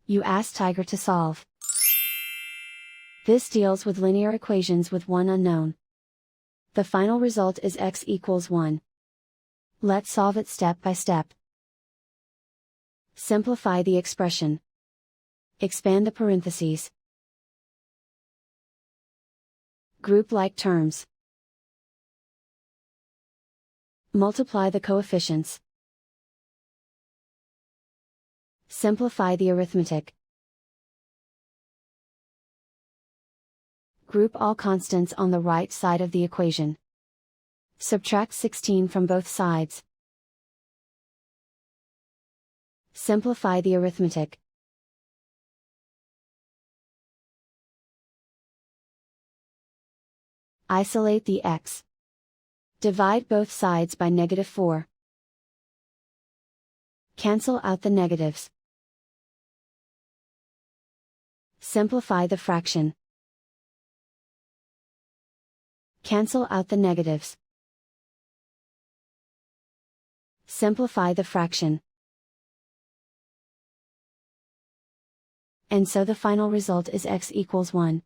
You ask Tiger to solve. This deals with linear equations with one unknown. The final result is x equals 1. Let's solve it step by step. Simplify the expression. Expand the parentheses. Group like terms. Multiply the coefficients. Simplify the arithmetic. Group all constants on the right side of the equation. Subtract 16 from both sides. Simplify the arithmetic. Isolate the x. Divide both sides by -4. Cancel out the negatives. Simplify the fraction. Cancel out the negatives. Simplify the fraction. And so the final result is x equals 1.